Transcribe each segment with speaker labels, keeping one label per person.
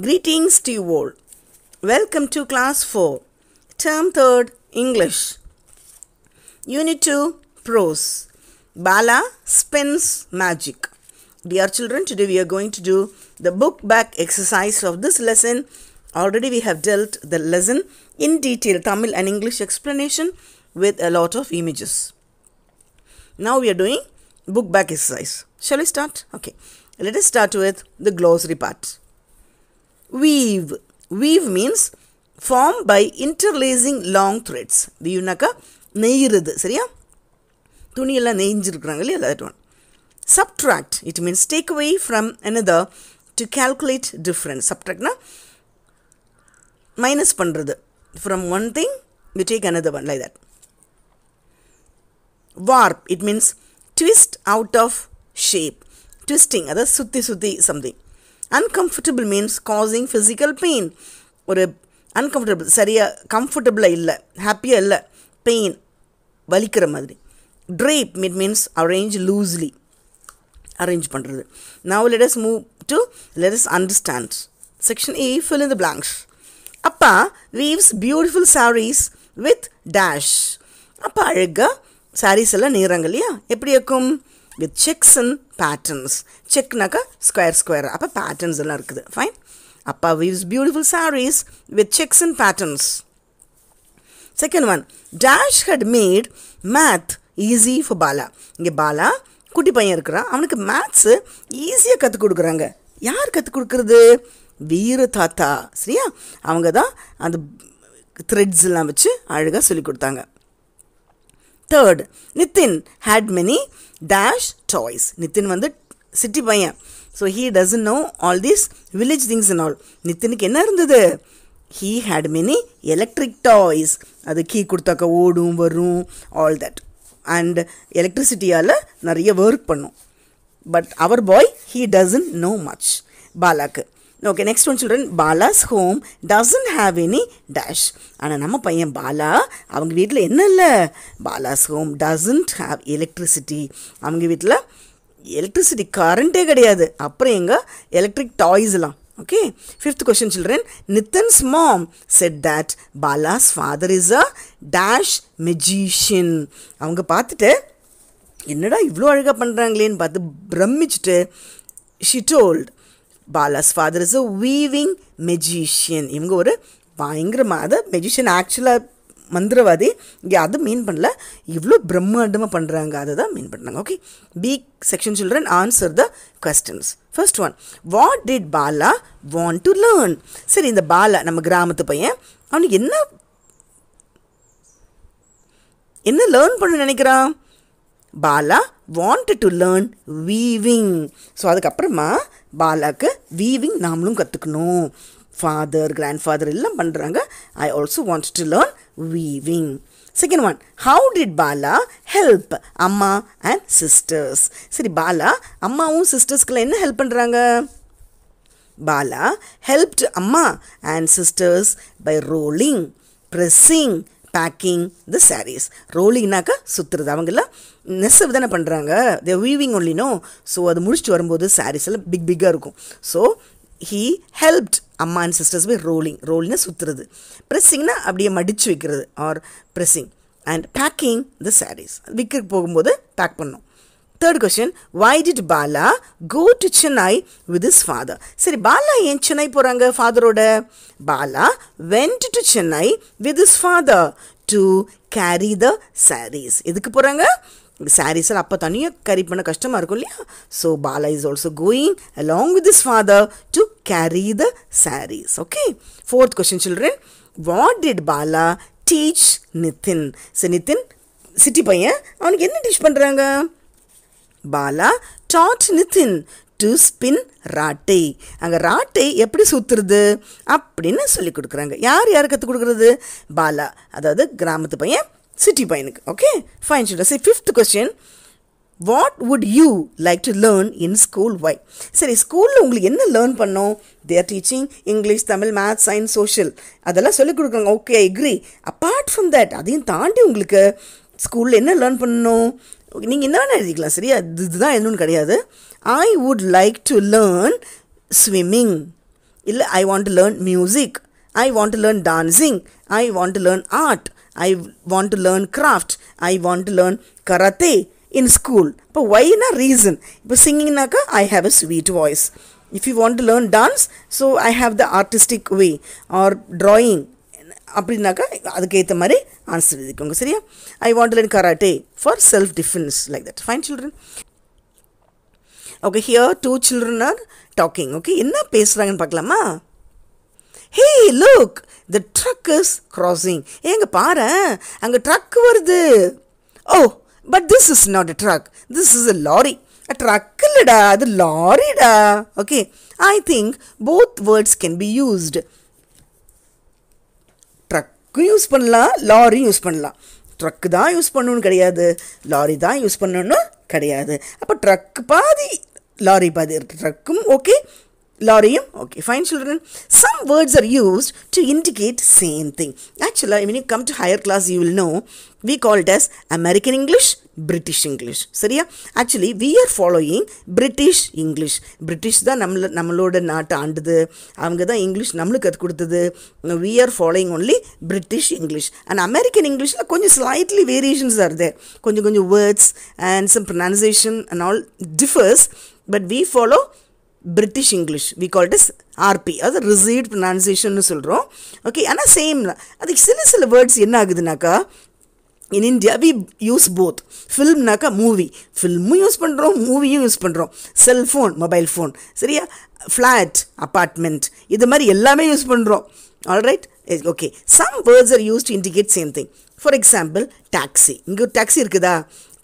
Speaker 1: Greetings to you all. Welcome to Class 4, Term 3rd, English. Unit 2, Prose. Bala spins magic. Dear children, today we are going to do the book back exercise of this lesson. Already we have dealt the lesson in detail, Tamil and English explanation with a lot of images. Now we are doing book back exercise. Shall we start? Okay. Let us start with the glossary part. Weave. Weave means form by interlacing long threads. Weave-naka நெய்யிறது சரியா துணியெல்லாம் நெய்ஞ்சிருக்கிறாங்க இல்லையா that one. Subtract. It means take away from another to calculate difference. Subtractனா minus பண்ணுறது. From one thing you take another one like that. Warp. It means twist out of shape. Twisting. அதாவது சுத்தி something. Uncomfortable means causing physical pain. ஒரு uncomfortable சரியா கம்ஃபர்டபுளாக இல்லை ஹாப்பியாக இல்லை pain வலிக்கிற மாதிரி. Drape it means arrange loosely. Arrange பண்ணுறது. Now let us understand. Section A, fill in the blanks. அப்பா weaves beautiful sarees with dash. அப்பா அழகாக sarees எல்லாம் நெய்கிறாங்க இல்லையா எப்படி இருக்கும் with checks and patterns. Checkனாக்கா square அப்போ patterns எல்லாம் இருக்குது fine. அப்பா weaves beautiful sarees with checks and patterns. Second one, Dash had made math easy for Bala. இங்கே பாலா குட்டி பையன் இருக்கிறான் அவனுக்கு மேத்ஸு ஈஸியாக கற்றுக் கொடுக்குறாங்க. யார் கற்றுக் கொடுக்குறது? வீர தாத்தா சரியா அவங்க தான் அந்த த்ரெட்ஸ் எல்லாம் வச்சு அழகாக சொல்லி கொடுத்தாங்க. Third, Nitin had many dash toys. Nitin வந்து சிட்டி பையன் so he doesn't know all these village things and all. நித்தினுக்கு என்ன இருந்தது? He had many electric toys. அது கீ கொடுத்தாக்க ஓடும் வரும் all that. And எலக்ட்ரிசிட்டியால் நிறைய ஒர்க் பண்ணும். But our boy, he doesn't know much. பாலாக்கு. Okay, next one children. Bala's home doesn't have any dash. ஆனால் நம்ம பையன் பாலா அவங்க வீட்டில் என்ன இல்லை? Bala's home doesn't have electricity. அவங்க வீட்டில் எலக்ட்ரிசிட்டி கரண்ட்டே கிடையாது. அப்புறம் எங்கே electric டாய்ஸ்லாம். Okay, fifth question children. Nitin's mom said that Bala's father is a dash magician. அவங்க பார்த்துட்டு என்னடா இவ்வளோ அழகாக பண்ணுறாங்களேன்னு பார்த்து பிரமிச்சுட்டு she told Bala's father is a weaving magician. இவங்க ஒரு பயங்கரமாக magician ஆக்சுவலாக மந்திரவாதி இங்கே அது மீன் பண்ணல இவ்வளோ பிரம்மாண்டமாக பண்ணுறாங்க அதை தான் மீன் பண்ணுறாங்க. Okay B section children answer the questions. First one, what did Bala want to learn? சரி இந்த பாலா நம்ம கிராமத்து பையன் அவனுக்கு என்ன லேர்ன் பண்ண நினைக்கிறான்? Bala wanted to learn weaving. So அதுக்கப்புறமா பாலாக்கு வீவிங் நாமளும் கற்றுக்கணும். ஃபாதர் கிராண்ட்ஃபாதர் எல்லாம் பண்ணுறாங்க. I also want to learn weaving. Second one, how did Bala help அம்மா அண்ட் சிஸ்டர்ஸ்? சரி பாலா அம்மாவும் சிஸ்டர்ஸ்க்கெல்லாம் என்ன ஹெல்ப் பண்ணுறாங்க? பாலா ஹெல்ப்ட் அம்மா and sisters by rolling, pressing, packing the saris. ரோலிங்னாக்கா சுற்றுறது. அவங்கெல்லாம் நெசவு தானே பண்ணுறாங்க. தே வீவிங் ஒன்லினோ. ஸோ அது முடிச்சுட்டு வரும்போது சாரீஸ் எல்லாம் பிக்காக இருக்கும். ஸோ he helped அம்மா அண்ட் சிஸ்டர்ஸ் பை ரோலிங். ரோலிங்னா சுற்றுறது. ப்ரெஸ்ஸிங்னா அப்படியே மடித்து வைக்கிறது or pressing. And packing the saris விற்க போகும்போது பேக் பண்ணோம். Third question, why did Bala go to Chennai with his father? சரி பாலா ஏன் சென்னை போகிறாங்க ஃபாதரோட? Bala went to Chennai with his father to carry the sarees. எதுக்கு போகிறாங்க? சாரீஸ் எல்லாம் அப்போ தனியாக கேரி பண்ண கஷ்டமாக இருக்கும் இல்லையா? So Bala is also going along with his father to carry the saris. Okay fourth question children, what did Bala teach Nitin? சரி நிதின் சிட்டி பையன் அவனுக்கு என்ன டீச் பண்ணுறாங்க? Bala taught Nitin to spin ராட்டை. அங்கே ராட்டை எப்படி சுற்றுறது அப்படின்னு சொல்லி கொடுக்குறாங்க. யார் கற்றுக் கொடுக்குறது? பாலா அதாவது கிராமத்து பையன் சிட்டி பையனுக்கு. Okay fine children. சரி fifth question, what would you like to learn in school? Why? சரி ஸ்கூலில் உங்களுக்கு என்ன லேர்ன் பண்ணோம்? They're teaching English, Tamil, maths, science, social அதெல்லாம் சொல்லிக் கொடுக்குறாங்க. Okay I agree. Apart from that அதையும் தாண்டி உங்களுக்கு ஸ்கூலில் என்ன லேர்ன் பண்ணணும்? நீங்கள் என்ன வேணால் எழுதிக்கலாம் சரியா? இதுதான் என்னன்னு கிடையாது. I would like to learn swimming. இல்லை I want to learn music, I want to learn dancing, I want to learn art, I want to learn craft, I want to learn karate in school. இப்போ why-னா reason. இப்போ singing-நாக்கா I have a sweet voice. If you want to learn dance, so I have the artistic way. Or drawing, அப்படின்னாக்கா அதுக்கு ஏற்ற மாதிரி answer எழுதிக்கோங்க. சரியா? I want to learn karate for self-defense, like that. Fine, children? Okay, here two children are talking. Okay, என்ன பேசுகிறாங்கன்னு பார்க்கலாமா? Hey, look, the truck is crossing. ஏங்க பாரு, அங்கே ட்ரக் வருது. Oh, but this is not a truck. This is a lorry. A truck இல்லடா, அது லாரிடா. Okay, I think both words can be used. ட்ரக்கும் யூஸ் பண்ணலாம், லாரியும் யூஸ் பண்ணலாம். ட்ரக்கு தான் யூஸ் பண்ணணும்னு கிடையாது, லாரி தான் யூஸ் பண்ணணும்னு கிடையாது. அப்போ ட்ரக் பாதி லாரி பாதி இருக்குது. ட்ரக்கும் ஓகே, லாரியும் okay. Fine, children? Some words are used to indicate same thing. Actually, when you come to higher class, you will know we call it as American English, British English. சரியா? Actually, we are following British English. British தான் நம்மளோட நாட்டை ஆண்டுது, அவங்க தான் English நம்மளுக்கு கற்றுக் கொடுத்தது. We are following only British English. And American English கொஞ்சம் slightly variations are there. கொஞ்சம் words and some pronunciation and all differs, but we follow British English. We call it as RP, அது received pronunciation சொல்கிறோம். Okay, ஆனால் same அதுக்கு சில words என்ன ஆகுதுனாக்கா, in India we use both. ஃபில்ம்னாக்கா movie, ஃபில்மும் யூஸ் பண்ணுறோம், மூவியும் யூஸ் பண்ணுறோம். Cellphone, mobile phone. சரியா? ஃப்ளாட், அப்பார்ட்மெண்ட், இது மாதிரி எல்லாமே யூஸ் பண்ணுறோம். Alright? Okay, some words are used to indicate same thing. For example taxi. இங்கே ஒரு டாக்ஸி இருக்குதா,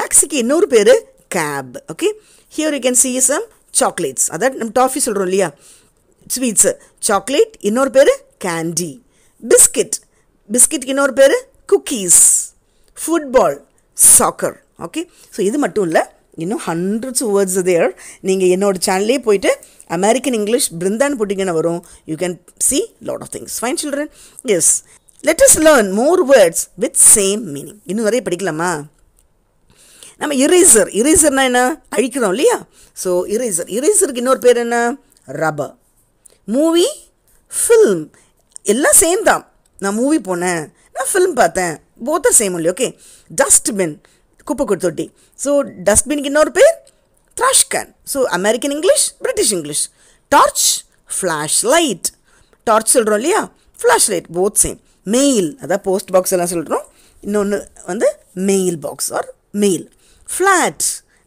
Speaker 1: டாக்ஸிக்கு இன்னொரு பேர் cab. Okay, here you can see some chocolates. அதான் நம்ம டாஃபி சொல்கிறோம் இல்லையா, ஸ்வீட்ஸு. சாக்லேட் இன்னொரு பேர் கேண்டி. பிஸ்கெட், பிஸ்கெட்டுக்கு இன்னொரு பேர் cookies. Football, soccer. Okay, so இது மட்டும் இல்லை, இன்னும் ஹண்ட்ரட்ஸ் ஆஃப் வேர்ட்ஸ் தேர். நீங்கள் என்னோட சேனல்லே போயிட்டு அமெரிக்கன் இங்கிலீஷ் பிருந்தான்னு போட்டிங்கன்னா வரும். You can see lot of things. Fine, children? Yes, let us learn more words with same meaning. இன்னும் நிறைய படிக்கலாமா? நம்ம இரேசர், இரேசர்னா என்ன, அழிக்கிறோம் இல்லையா? ஸோ இரேசர், இரேசருக்கு இன்னொரு பேர் என்ன, ரப்பர். மூவி, ஃபில்ம், எல்லாம் சேம் தான். நான் மூவி போனேன், நான் ஃபில்ம் பார்த்தேன், both are same only. Okay, dustbin, குப்பை தொட்டி. ஸோ டஸ்ட்பினுக்கு இன்னொரு பேர் trash can. So American English, British English. Torch, flash light. Torch சொல்கிறோம் இல்லையா, flash light, both same. Mail, அதான் போஸ்ட் பாக்ஸ் எல்லாம் சொல்கிறோம். இன்னொன்று வந்து mail box or mail. Flat,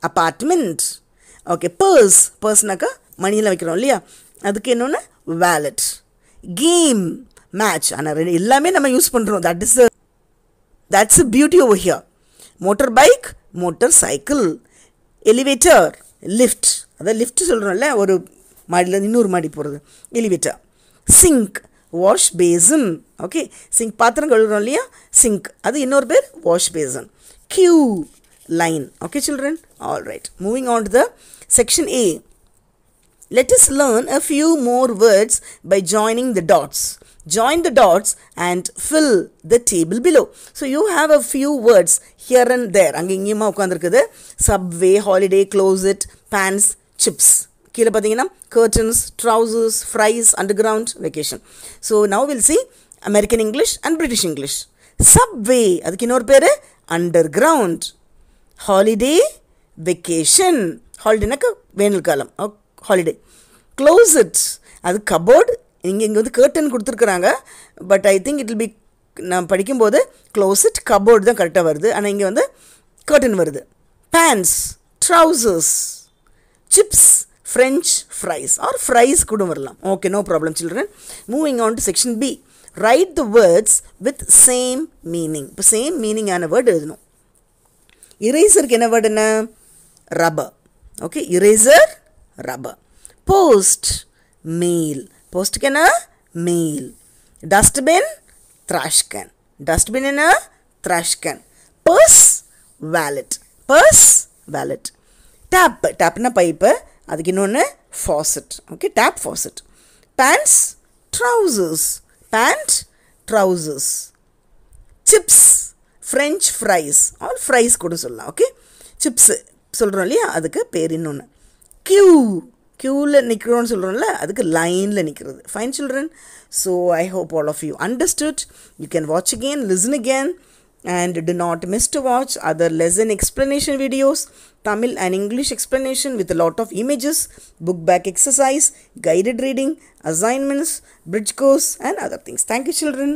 Speaker 1: apartment. Okay, purse, பர்ஸ்னாக்கா மணியெல்லாம் வைக்கிறோம் இல்லையா, அதுக்கு இன்னொன்று வேலட். Game, match. ஆனால் எல்லாமே நம்ம யூஸ் பண்ணுறோம். that's a beauty over here. Motor bike, motorcycle. Elevator, lift, அதான் லிஃப்ட் சொல்கிறோம்ல, ஒரு மாடியில் இன்னொரு மாடி போகிறது, elevator. Sink, wash basin. Okay, sink பாத்திரம் கழுவுறோம் இல்லையா, சிங்க், அது இன்னொரு பேர் wash basin. Queue, line. Okay, children? All right. Moving on to the section A. Let us learn a few more words by joining the dots. Join the dots and fill the table below. So you have a few words here and there. அங்கே இங்கேயுமா உட்காந்துருக்குது. Subway, holiday, closet, pants, chips. கீழே பார்த்தீங்கன்னா curtains, trousers, fries, underground, vacation. So now we'll see American English and British English. Subway, அதுக்கு இன்னொரு பேர் underground. Holiday, vacation. Holidayனாக்க Van Allen காலம், holiday. Closet, அது cupboard. இங்கே வந்து கர்டன் கொடுத்துருக்குறாங்க, but I think it will be, நான் படிக்கும்போது க்ளோசட் கபோர்டு தான் கரெக்டாக வருது, ஆனால் இங்கே வந்து கர்டன் வருது. Pants, trousers. Chips, French fries or fries கூட வரலாம். Okay, no problem children. Moving on to section B. Write the words with same meaning. இப்போ சேம் மீனிங்கான வேர்டு எழுதணும். இரேசருக்கு என்ன வேர்டு, என்ன, rubber. Okay, eraser, rubber. Post, mail. போஸ்ட்டுக்கு என்ன, mail. Dustbin, trash can. Dustbin என்ன, trash can. Purse, wallet. Purse, wallet. Tap, டேப்னா பைப்பு, அதுக்கு இன்னொன்று faucet. Okay, tap, faucet. Pants, trousers. Pant, trousers. Chips, French fries or fries கூட சொல்லலாம். Okay, chips சொல்கிறோம் இல்லையா, அதுக்கு பேர் இன்னொன்று. கியூ, க்யூவில் நிற்கிறோன்னு சொல்கிறோம்ல, அதுக்கு லைனில் நிற்கிறது. Fine children. So I hope all of you understood. You can watch again, listen again, and do not miss to watch other lesson explanation videos, Tamil and English explanation with a lot of images, book back exercise, guided reading, assignments, bridge course and other things. Thank you children.